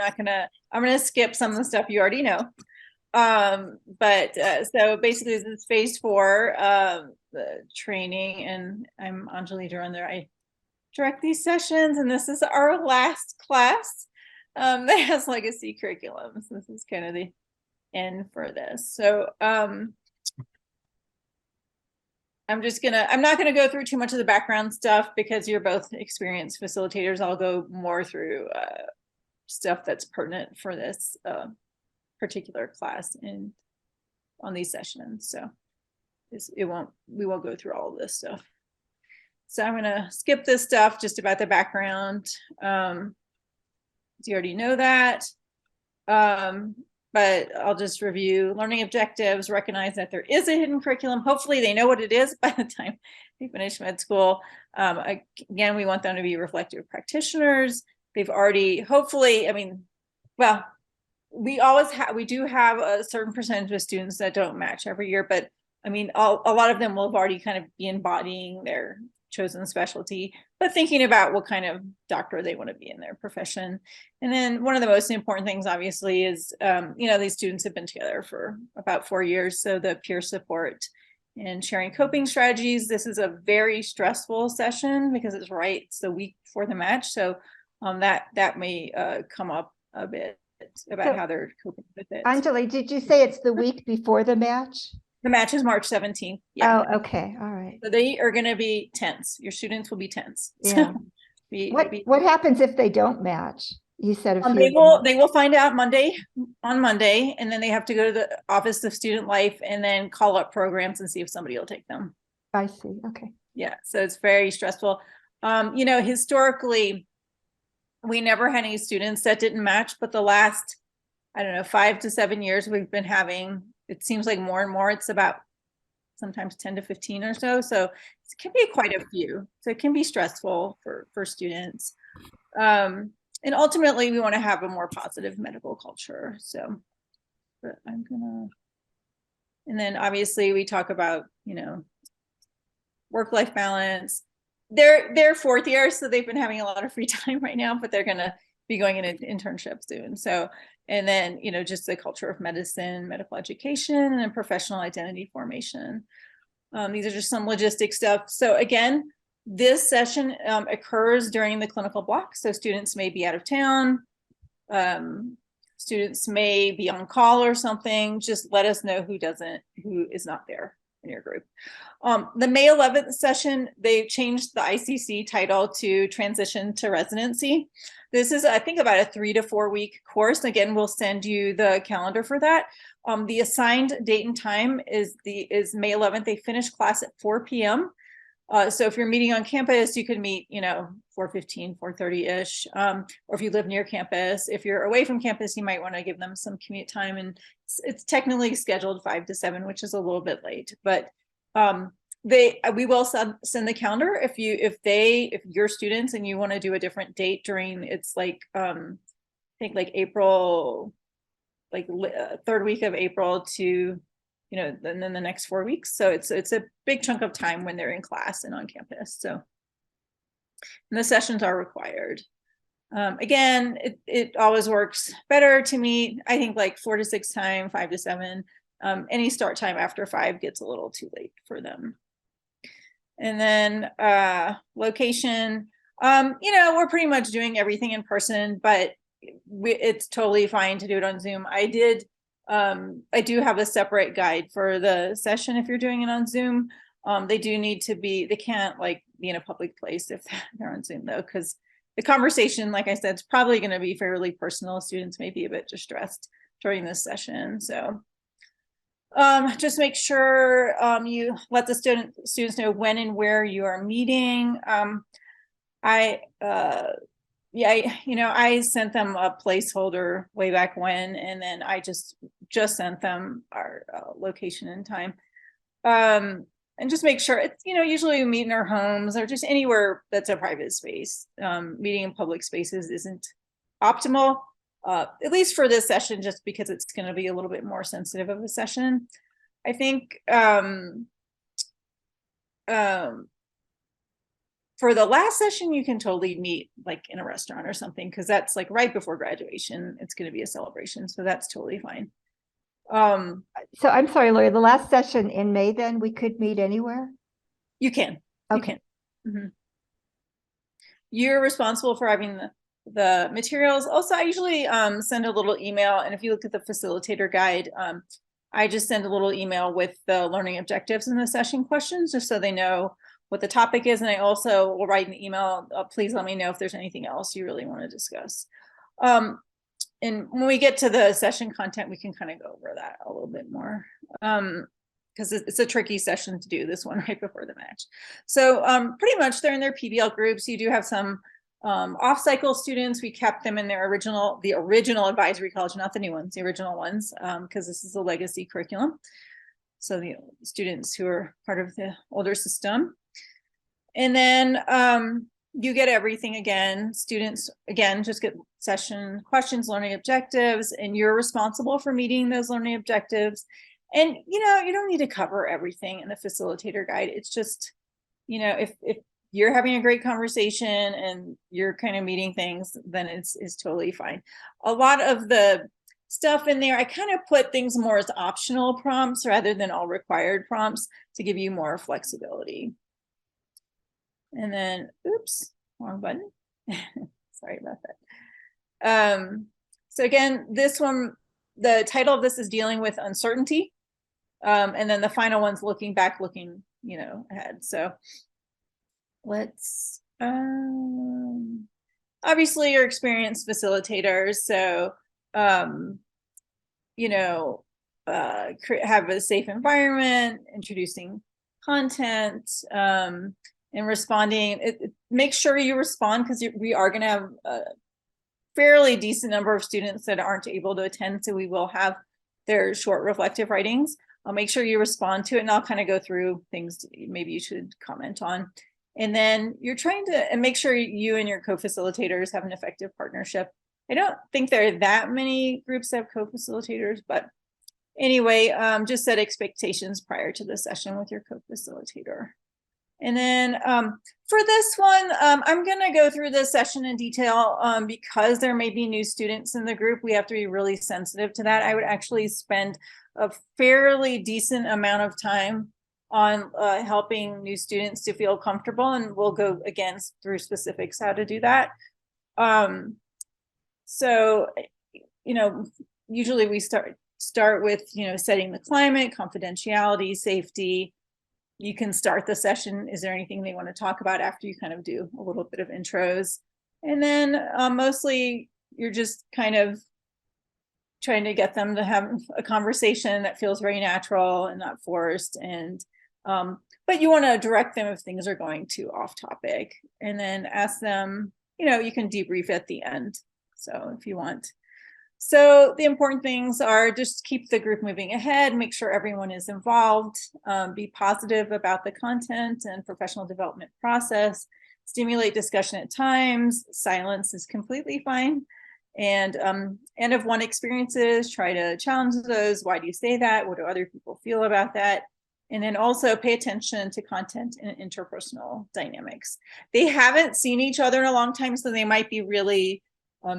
I'm gonna skip some of the stuff you already know. So basically this is phase 4, the training, and I'm Anjali Dhurandhar. I direct these sessions, and this is our last class that has legacy curriculums. This is kind of the end for this. So I'm not gonna go through too much of the background stuff because you're both experienced facilitators. I'll go more through stuff that's pertinent for this particular class on these sessions. So we won't go through all of this stuff. So I'm gonna skip this stuff just about the background. You already know that. But I'll just review learning objectives, recognize that there is a hidden curriculum. Hopefully they know what it is by the time they finish med school. Again, we want them to be reflective practitioners. They've already, hopefully, I mean, well, we do have a certain percentage of students that don't match every year, but I mean, a lot of them will have already kind of be embodying their chosen specialty, but thinking about what kind of doctor they want to be in their profession. And then one of the most important things, obviously, is, these students have been together for about 4 years. So the peer support and sharing coping strategies. This is a very stressful session because it's the week before the match. So that may come up a bit about how they're coping with it. Anjali, did you say it's the week before the match? The match is March 17th. Yeah. Oh, okay. All right. So they are going to be tense. Your students will be tense. Yeah. So what happens if they don't match? You said they will find out on Monday, and then they have to go to the Office of Student Life and then call up programs and see if somebody will take them. I see. Okay. Yeah. So it's very stressful. Historically, we never had any students that didn't match, but the last, 5 to 7 years we've been having, it seems like more and more, it's about sometimes 10 to 15 or so. So it can be quite a few. So it can be stressful for students. And ultimately we want to have a more positive medical culture. So, but and then obviously we talk about, work-life balance. They're 4th year, so they've been having a lot of free time right now, but they're going to be going into internship soon. So, and then, just the culture of medicine, medical education, and professional identity formation. These are just some logistic stuff. So again, this session occurs during the clinical block. So students may be out of town. Students may be on call or something. Just let us know who is not there in your group. The May 11th session, they changed the ICC title to Transition to Residency. This is, I think, about a 3 to 4 week course. Again, we'll send you the calendar for that. The assigned date and time is May 11th. They finish class at 4 p.m. So if you're meeting on campus, you could meet, 4:15, 4:30-ish. Or if you live near campus, if you're away from campus, you might want to give them some commute time. And it's technically scheduled 5 to 7, which is a little bit late, but we will send the calendar if you're students and you want to do a different date during, it's like I think like April, like 3rd week of April to and then the next 4 weeks. So it's a big chunk of time when they're in class and on campus. So, and the sessions are required. Again, it always works better to meet, I think, like 4 to 6 time, 5 to 7. Any start time after 5 gets a little too late for them. And then location, we're pretty much doing everything in person, but it's totally fine to do it on Zoom. I do have a separate guide for the session if you're doing it on Zoom. They can't be in a public place if they're on Zoom though, because the conversation, like I said, is probably going to be fairly personal. Students may be a bit distressed during this session. So just make sure you let the students know when and where you are meeting. I sent them a placeholder way back when, and then I just sent them our location and time. And just make sure it's, usually we meet in our homes or just anywhere that's a private space. Meeting in public spaces isn't optimal, at least for this session, just because it's going to be a little bit more sensitive of a session. I think For the last session, you can totally meet like in a restaurant or something, because that's like right before graduation. It's going to be a celebration, so that's totally fine. So I'm sorry, Lori, the last session in May, then we could meet anywhere? You can. Okay. Mhm. You're responsible for having the materials. Also, I usually send a little email, and if you look at the facilitator guide, I just send a little email with the learning objectives and the session questions, just so they know what the topic is. And I also will write an email, please let me know if there's anything else you really want to discuss. And when we get to the session content, we can kind of go over that a little bit more, because it's a tricky session to do, this one right before the match. So pretty much they're in their PBL groups. You do have some off-cycle students. We kept them in their the original advisory college, not the new ones, the original ones, because this is a legacy curriculum. So the students who are part of the older system. And then you get everything again. Students, again, just get session questions, learning objectives, and you're responsible for meeting those learning objectives. And, you know, you don't need to cover everything in the facilitator guide. It's just, you know, if you're having a great conversation and you're kind of meeting things, then it's totally fine. A lot of the stuff in there, I kind of put things more as optional prompts rather than all required prompts to give you more flexibility. And then, oops, wrong button. Sorry about that. So again, this one, the title of this is dealing with uncertainty. And then the final one's looking back, looking, you know, ahead. So let's, obviously you're experienced facilitators. So, you know, have a safe environment, introducing content, and responding. Make sure you respond, because we are going to have a fairly decent number of students that aren't able to attend. So we will have their short reflective writings. I'll make sure you respond to it, and I'll kind of go through things maybe you should comment on. And then you're trying to make sure you and your co-facilitators have an effective partnership. I don't think there are that many groups that have co-facilitators, but anyway, just set expectations prior to the session with your co-facilitator. And then for this one, I'm going to go through this session in detail because there may be new students in the group. We have to be really sensitive to that. I would actually spend a fairly decent amount of time on helping new students to feel comfortable, and we'll go again through specifics how to do that. So, you know, usually we start with, you know, setting the climate, confidentiality, safety. You can start the session. Is there anything they want to talk about after you kind of do a little bit of intros? And then mostly you're just kind of trying to get them to have a conversation that feels very natural and not forced. And but you want to direct them if things are going too off topic, and then ask them, you know, you can debrief at the end. So if you want. So the important things are just keep the group moving ahead, make sure everyone is involved, be positive about the content and professional development process, stimulate discussion at times, silence is completely fine. And end of one experiences, try to challenge those. Why do you say that? What do other people feel about that? And then also pay attention to content and interpersonal dynamics. They haven't seen each other in a long time, so they might be really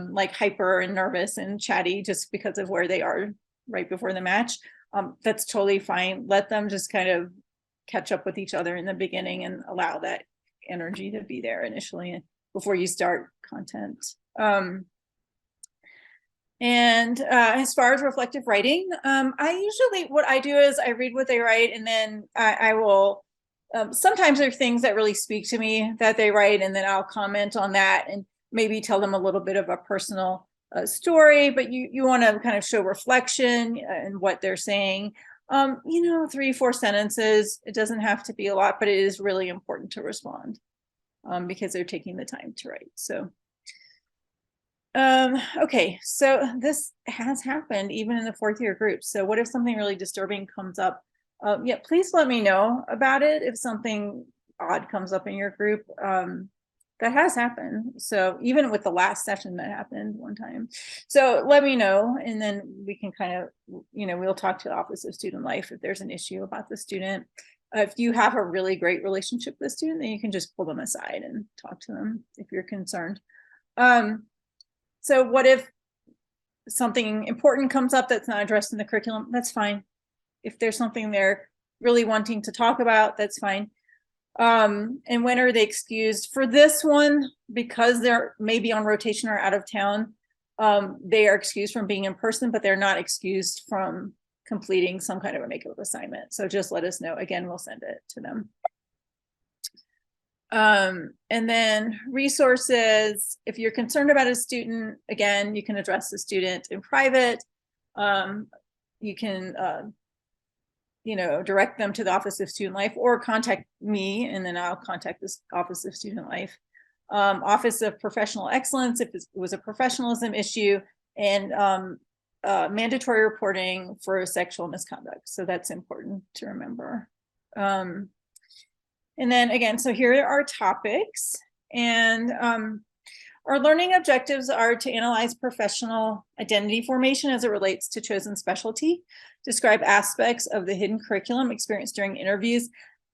like hyper and nervous and chatty just because of where they are right before the match. That's totally fine. Let them just kind of catch up with each other in the beginning and allow that energy to be there initially before you start content. And as far as reflective writing, I usually, what I do is I read what they write, and then I will, sometimes there are things that really speak to me that they write, and then I'll comment on that and maybe tell them a little bit of a personal story, but you want to kind of show reflection in what they're saying. You know, 3-4 sentences, it doesn't have to be a lot, but it is really important to respond because they're taking the time to write. So okay, so this has happened even in the 4th year group. So what if something really disturbing comes up? Yeah, please let me know about it if something odd comes up in your group. That has happened. So even with the last session that happened one time. So let me know, and then we can kind of, you know, we'll talk to the Office of Student Life if there's an issue about the student. If you have a really great relationship with a student, then you can just pull them aside and talk to them if you're concerned. So what if something important comes up that's not addressed in the curriculum? That's fine. If there's something they're really wanting to talk about, that's fine. And when are they excused? For this one, because they're maybe on rotation or out of town, they are excused from being in person, but they're not excused from completing some kind of a makeup assignment. So just let us know. Again, we'll send it to them. And then resources, if you're concerned about a student, again, you can address the student in private. You can, direct them to the Office of Student Life or contact me, and then I'll contact this Office of Student Life. Office of Professional Excellence, if it was a professionalism issue, and mandatory reporting for sexual misconduct. So that's important to remember. And then again, so here are our topics, and our learning objectives are to analyze professional identity formation as it relates to chosen specialty, describe aspects of the hidden curriculum experienced during interviews.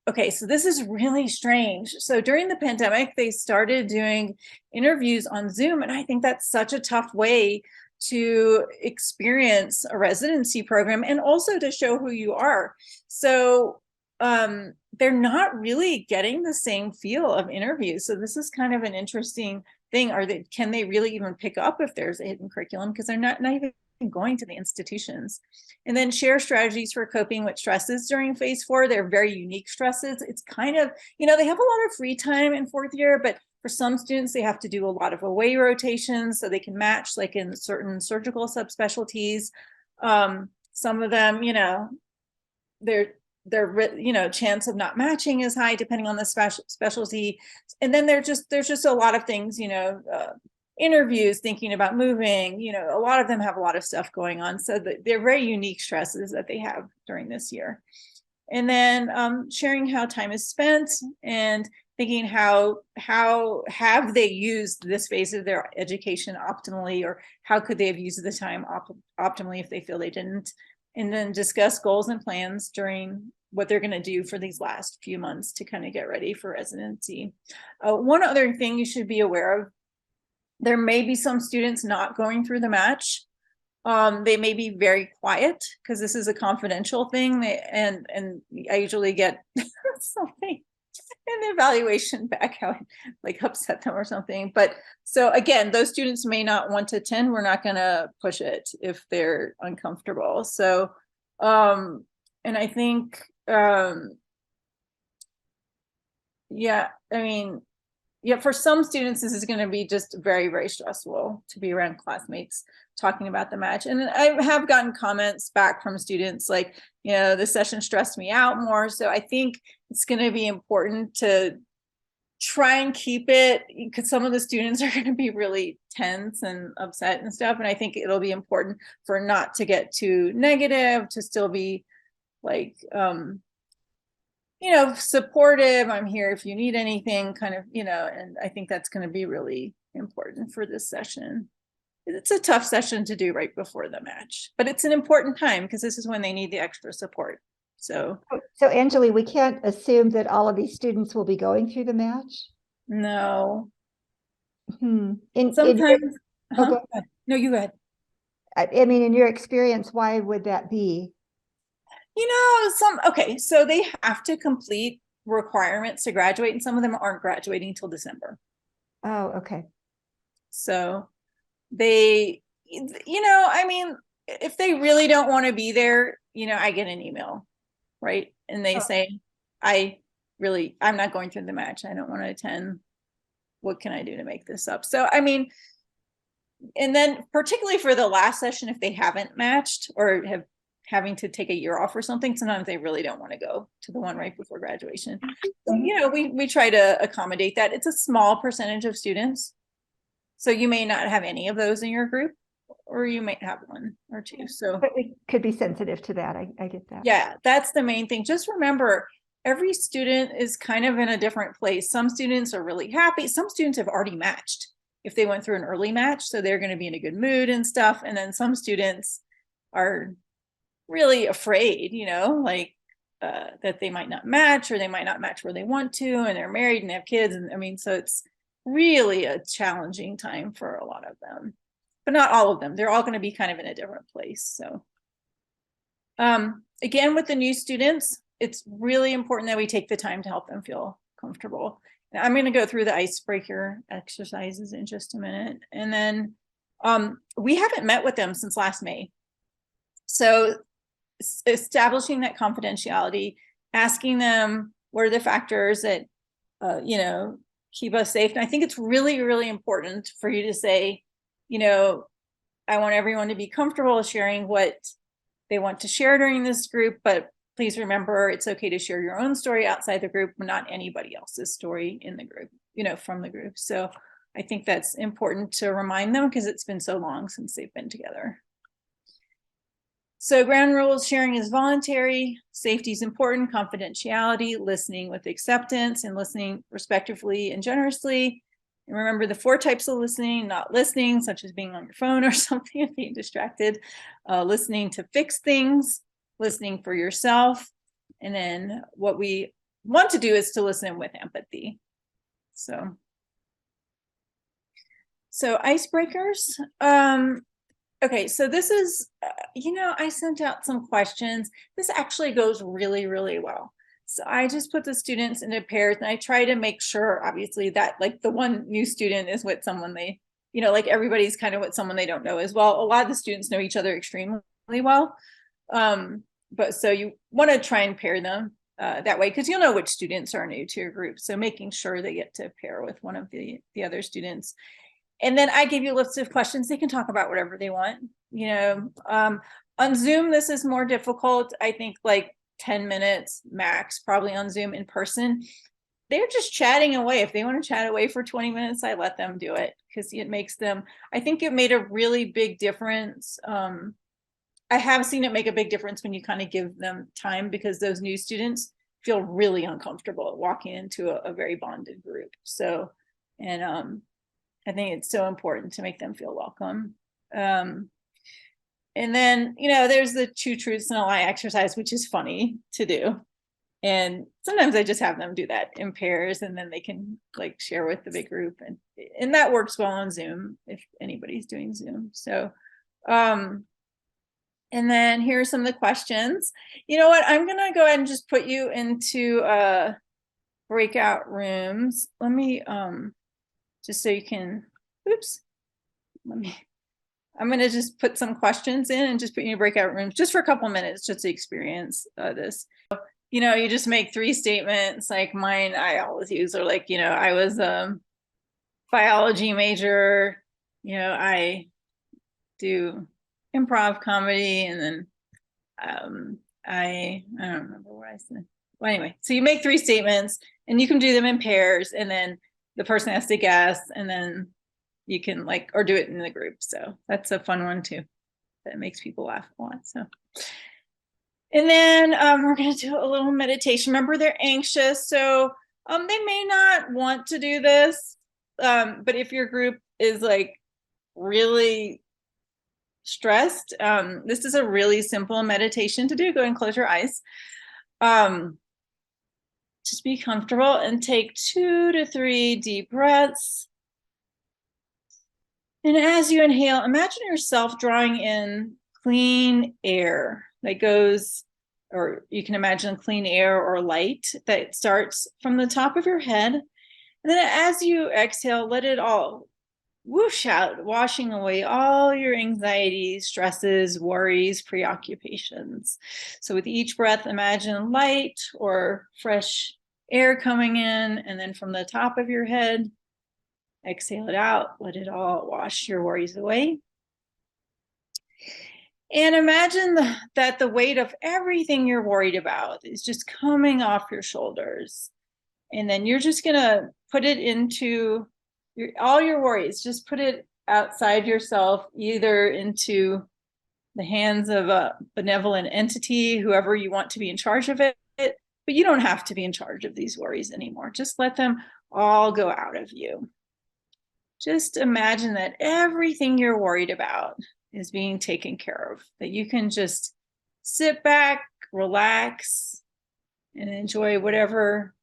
Okay, so this is really strange. So during the pandemic, they started doing interviews on Zoom, and I think that's such a tough way to experience a residency program and also to show who you are. So they're not really getting the same feel of interviews. So this is kind of an interesting thing. Can they really even pick up if there's a hidden curriculum, because they're not even going to the institutions? And then share strategies for coping with stresses during phase 4. They're very unique stresses. It's kind of, they have a lot of free time in 4th year, but for some students, they have to do a lot of away rotations so they can match, like in certain surgical subspecialties. Some of them, their chance of not matching is high depending on the specialty. And then there's just a lot of things, interviews, thinking about moving, a lot of them have a lot of stuff going on. So they're very unique stresses that they have during this year. And then sharing how time is spent and thinking how have they used this phase of their education optimally, or how could they have used the time optimally if they feel they didn't. And then discuss goals and plans during what they're going to do for these last few months to kind of get ready for residency. One other thing you should be aware of, there may be some students not going through the match. They may be very quiet because this is a confidential thing. And I usually get something in the evaluation back how it like upset them or something. But so again, those students may not want to attend. We're not going to push it if they're uncomfortable. So, and I think, yeah, I mean, yeah, for some students, this is going to be just very, very stressful to be around classmates talking about the match. And I have gotten comments back from students like, this session stressed me out more. So I think it's going to be important to try and keep it, because some of the students are going to be really tense and upset and stuff. And I think it'll be important for not to get too negative, to still be like, supportive. I'm here if you need anything, kind of, and I think that's going to be really important for this session. It's a tough session to do right before the match, but it's an important time because this is when they need the extra support. So Anjali, we can't assume that all of these students will be going through the match. No. Sometimes. No, you go ahead. I mean, in your experience, why would that be? So they have to complete requirements to graduate, and some of them aren't graduating until December. Oh, okay. So they, I mean, if they really don't want to be there, I get an email, right? And they say, I'm not going through the match. I don't want to attend. What can I do to make this up? So, I mean, and then particularly for the last session, if they haven't matched or having to take a year off or something, sometimes they really don't want to go to the one right before graduation. So, we try to accommodate that. It's a small percentage of students. So you may not have any of those in your group, or you might have one or two. So but we could be sensitive to that. I get that. Yeah, that's the main thing. Just remember, every student is kind of in a different place. Some students are really happy. Some students have already matched if they went through an early match, so they're going to be in a good mood and stuff. And then some students are really afraid, like that they might not match, or they might not match where they want to, and they're married and have kids. And I mean, so it's really a challenging time for a lot of them, but not all of them. They're all going to be kind of in a different place. So again, with the new students, it's really important that we take the time to help them feel comfortable. And I'm going to go through the icebreaker exercises in just a minute. And then we haven't met with them since last May. So establishing that confidentiality, asking them what are the factors that, you know, keep us safe. And I think it's really, really important for you to say, you know, I want everyone to be comfortable sharing what they want to share during this group, but please remember it's okay to share your own story outside the group, but not anybody else's story in the group, you know, from the group. So I think that's important to remind them because it's been so long since they've been together. So ground rules: sharing is voluntary, safety is important, confidentiality, listening with acceptance, and listening respectfully and generously. And remember the 4 types of listening: not listening, such as being on your phone or something and being distracted, listening to fix things, listening for yourself, and then what we want to do is to listen with empathy. So icebreakers. Okay, so this is, you know, I sent out some questions. This actually goes really, really well. So I just put the students into pairs, and I try to make sure, obviously, that like the one new student is with someone they, you know, like everybody's kind of with someone they don't know as well. A lot of the students know each other extremely well. But so you want to try and pair them that way, because you'll know which students are new to your group. So making sure they get to pair with one of the other students. And then I give you a list of questions. They can talk about whatever they want. You know, on Zoom, this is more difficult. I think like 10 minutes max, probably on Zoom. In person, they're just chatting away. If they want to chat away for 20 minutes, I let them do it because it makes them, I think it made a really big difference. I have seen it make a big difference when you kind of give them time, because those new students feel really uncomfortable walking into a very bonded group. So, and I think it's so important to make them feel welcome. And then, you know, there's the 2 truths and a lie exercise, which is funny to do. And sometimes I just have them do that in pairs, and then they can like share with the big group. And that works well on Zoom if anybody's doing Zoom. So, and then here are some of the questions. You know what? I'm going to go ahead and just put you into breakout rooms. Let me, just so you can, oops, I'm going to just put some questions in and just put you in breakout rooms just for a couple minutes, just to experience this. You know, you just make 3 statements. Like mine, I always use are like, you know, I was a biology major, you know, I do improv comedy, and then I don't remember what I said. Well, anyway, so you make 3 statements, and you can do them in pairs, and then the person has to guess, and then you can like, or do it in the group. So that's a fun one too. That makes people laugh a lot. So, and then we're going to do a little meditation. Remember, they're anxious, so they may not want to do this, but if your group is like really stressed, this is a really simple meditation to do. Go and close your eyes. Just be comfortable and take 2 to 3 deep breaths. And as you inhale, imagine yourself drawing in clean air that goes, or you can imagine clean air or light that starts from the top of your head. And then as you exhale, let it all whoosh out, washing away all your anxieties, stresses, worries, preoccupations. So with each breath, imagine light or fresh air coming in, and then from the top of your head, exhale it out, let it all wash your worries away. And imagine that the weight of everything you're worried about is just coming off your shoulders. And then you're just gonna put it into all your worries, just put it outside yourself, either into the hands of a benevolent entity, whoever you want to be in charge of it, but you don't have to be in charge of these worries anymore. Just let them all go out of you. Just imagine that everything you're worried about is being taken care of, that you can just sit back, relax, and enjoy whatever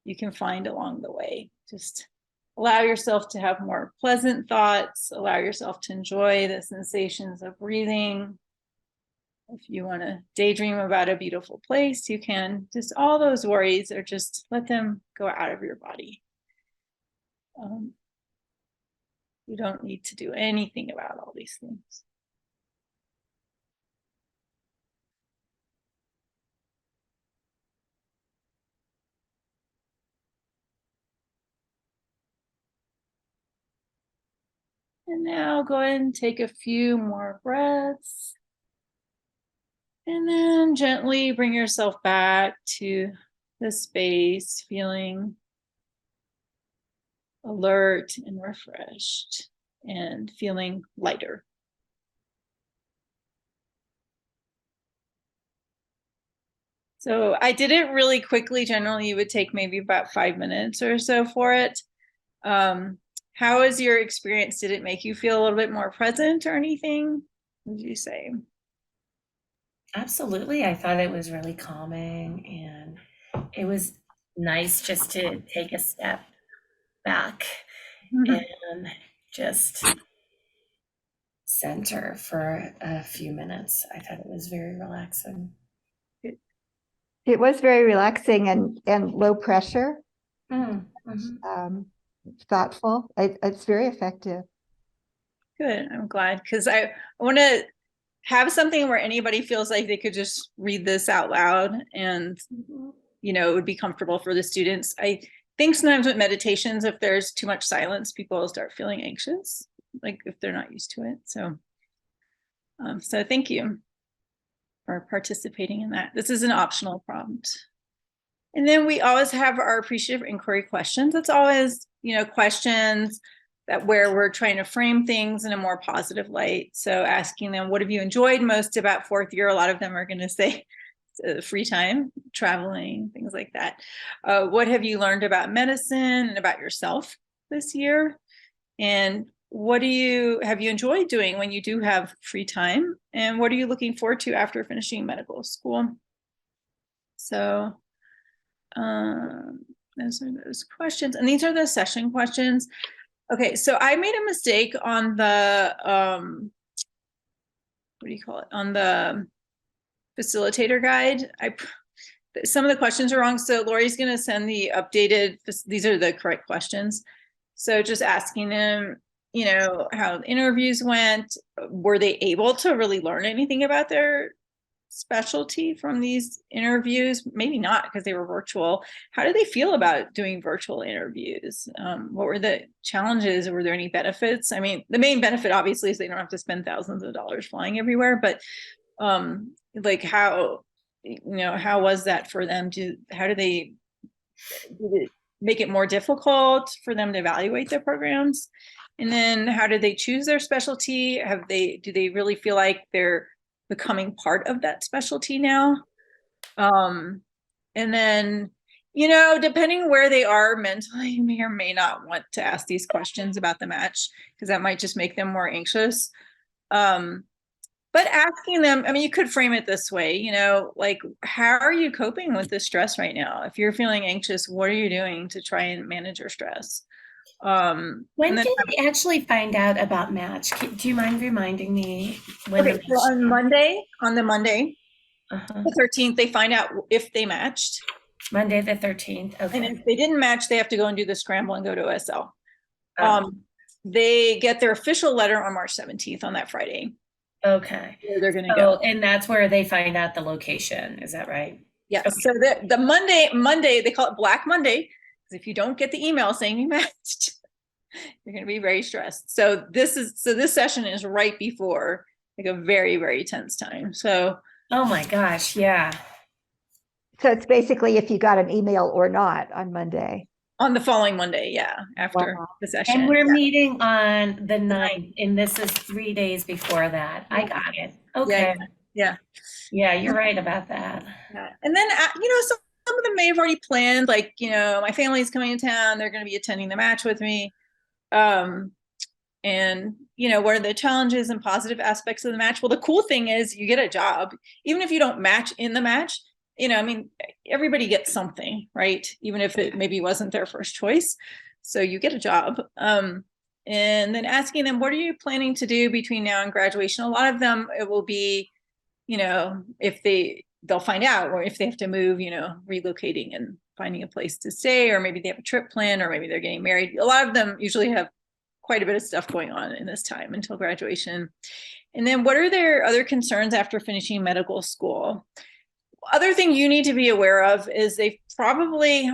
you can find along the way. Just allow yourself to have more pleasant thoughts, allow yourself to enjoy the sensations of breathing. If you want to daydream about a beautiful place, you can. Just all those worries, or just let them go out of your body. You don't need to do anything about all these things. And now go ahead and take a few more breaths. And then gently bring yourself back to the space, feeling alert and refreshed and feeling lighter. So I did it really quickly. Generally, you would take maybe about 5 minutes or so for it. How was your experience? Did it make you feel a little bit more present or anything? What did you say? Absolutely. I thought it was really calming, and it was nice just to take a step back and just center for a few minutes. I thought it was very relaxing. It was very relaxing and low pressure, thoughtful. It's very effective. Good. I'm glad, because I want to have something where anybody feels like they could just read this out loud and, you know, it would be comfortable for the students. I think sometimes with meditations, if there's too much silence, people will start feeling anxious, like if they're not used to it. So thank you for participating in that. This is an optional prompt. And then we always have our appreciative inquiry questions. It's always, you know, questions that where we're trying to frame things in a more positive light. So asking them, what have you enjoyed most about fourth year? A lot of them are going to say free time, traveling, things like that. What have you learned about medicine and about yourself this year? And what have you enjoyed doing when you do have free time? And what are you looking forward to after finishing medical school? So those are those questions. And these are the session questions. Okay, so I made a mistake on the, what do you call it? On the facilitator guide. Some of the questions are wrong. So Lori's going to send the updated, these are the correct questions. So just asking them, you know, how interviews went. Were they able to really learn anything about their specialty from these interviews? Maybe not, because they were virtual. How do they feel about doing virtual interviews? What were the challenges? Were there any benefits? I mean, the main benefit obviously is they don't have to spend thousands of dollars flying everywhere, but like how, you know, how was that for them? Did it make it more difficult for them to evaluate their programs? And then how did they choose their specialty? Do they really feel like they're becoming part of that specialty now? And then, you know, depending where they are mentally, you may or may not want to ask these questions about the match, because that might just make them more anxious. But asking them, I mean, you could frame it this way, you know, like, how are you coping with the stress right now? If you're feeling anxious, what are you doing to try and manage your stress? When did they actually find out about match? Do you mind reminding me when? Okay, so on the Monday, the 13th, they find out if they matched. Monday the 13th. Okay. And if they didn't match, they have to go and do the scramble and go to OSL. They get their official letter on March 17th on that Friday. Okay. Where they're going to go. And that's where they find out the location. Is that right? Yeah. Okay. So the Monday, they call it Black Monday, because if you don't get the email saying you matched, you're going to be very stressed. So this session is right before like a very, very tense time. So, oh my gosh. Yeah. So it's basically if you got an email or not on Monday. On the following Monday, yeah, after the session. And we're meeting on the 9th, and this is 3 days before that. I got it. Okay. Yeah, you're right about that. Yeah. And then, you know, some of them may have already planned, like, you know, my family's coming to town, they're going to be attending the match with me. And, you know, what are the challenges and positive aspects of the match? Well, the cool thing is you get a job, even if you don't match in the match. you know, I mean, everybody gets something, right? Even if it maybe wasn't their first choice. So you get a job. And then asking them, what are you planning to do between now and graduation? A lot of them, it will be, you know, if they'll find out, or if they have to move, you know, relocating and finding a place to stay, or maybe they have a trip plan, or maybe they're getting married. A lot of them usually have quite a bit of stuff going on in this time until graduation. And then what are their other concerns after finishing medical school? Other thing you need to be aware of is they probably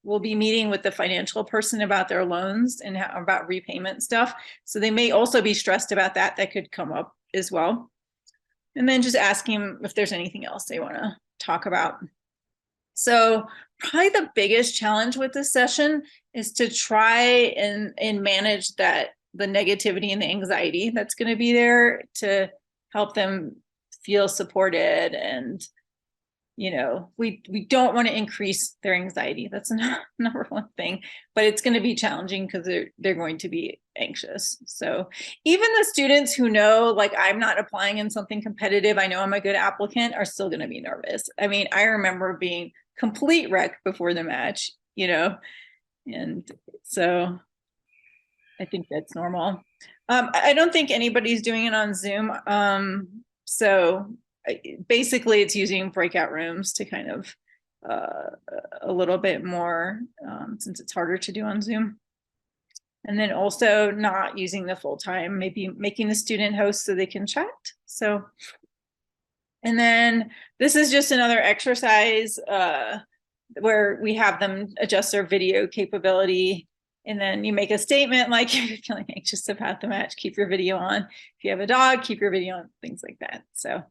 will be meeting with the financial person about their loans and about repayment stuff. So they may also be stressed about that. That could come up as well. And then just asking them if there's anything else they want to talk about. So probably the biggest challenge with this session is to try and manage the negativity and the anxiety that's going to be there, to help them feel supported. And, you know, we don't want to increase their anxiety. That's number one thing, but it's going to be challenging because they're going to be anxious. So even the students who know, like, I'm not applying in something competitive, I know I'm a good applicant, are still going to be nervous. I mean, I remember being complete wreck before the match, you know, and so I think that's normal. I don't think anybody's doing it on Zoom. So basically it's using breakout rooms to kind of a little bit more, since it's harder to do on Zoom. And then also not using the full time, maybe making the student host so they can chat. So, and then this is just another exercise where we have them adjust their video capability. And then you make a statement like, if you're feeling anxious about the match, keep your video on. If you have a dog, keep your video on, things like that. So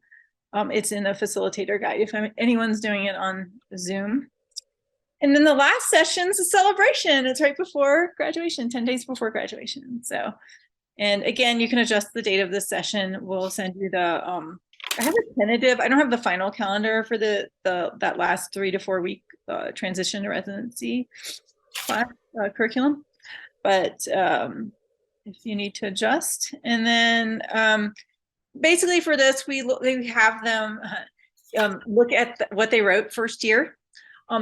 it's in the facilitator guide if anyone's doing it on Zoom. And then the last session's a celebration. It's right before graduation, 10 days before graduation. So, and again, you can adjust the date of this session. We'll send you the, I have a tentative, I don't have the final calendar for that last 3 to 4 week transition to residency class curriculum, but if you need to adjust. And then basically for this, we have them look at what they wrote first year.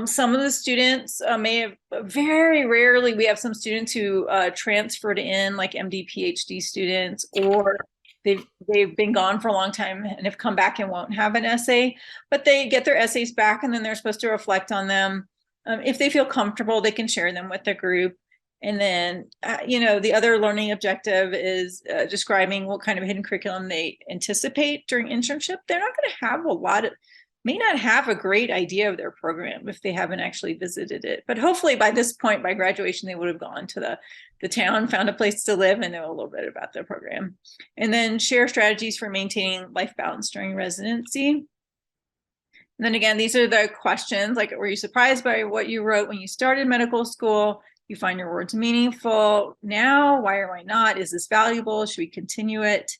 Some of the students may have, very rarely, we have some students who transferred in, like MD, PhD students, or they've been gone for a long time and have come back and won't have an essay, but they get their essays back and then they're supposed to reflect on them. If they feel comfortable, they can share them with the group. And then, you know, the other learning objective is describing what kind of hidden curriculum they anticipate during internship. They're not going to have may not have a great idea of their program if they haven't actually visited it. But hopefully by this point, by graduation, they would have gone to the town, found a place to live, and know a little bit about their program. And then share strategies for maintaining life balance during residency. And then again, these are the questions, like, were you surprised by what you wrote when you started medical school? You find your words meaningful now? Why or why not? Is this valuable? Should we continue it?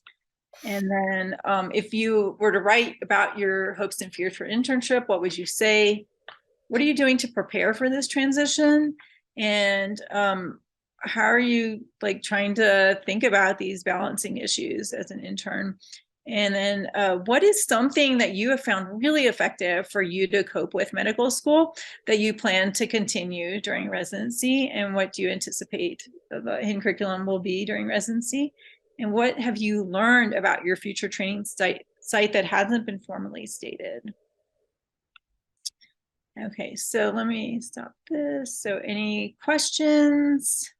And then if you were to write about your hopes and fears for internship, what would you say? What are you doing to prepare for this transition? And how are you, like, trying to think about these balancing issues as an intern? And then what is something that you have found really effective for you to cope with medical school that you plan to continue during residency? And what do you anticipate the hidden curriculum will be during residency? And what have you learned about your future training site that hasn't been formally stated? Okay, so let me stop this. So any questions?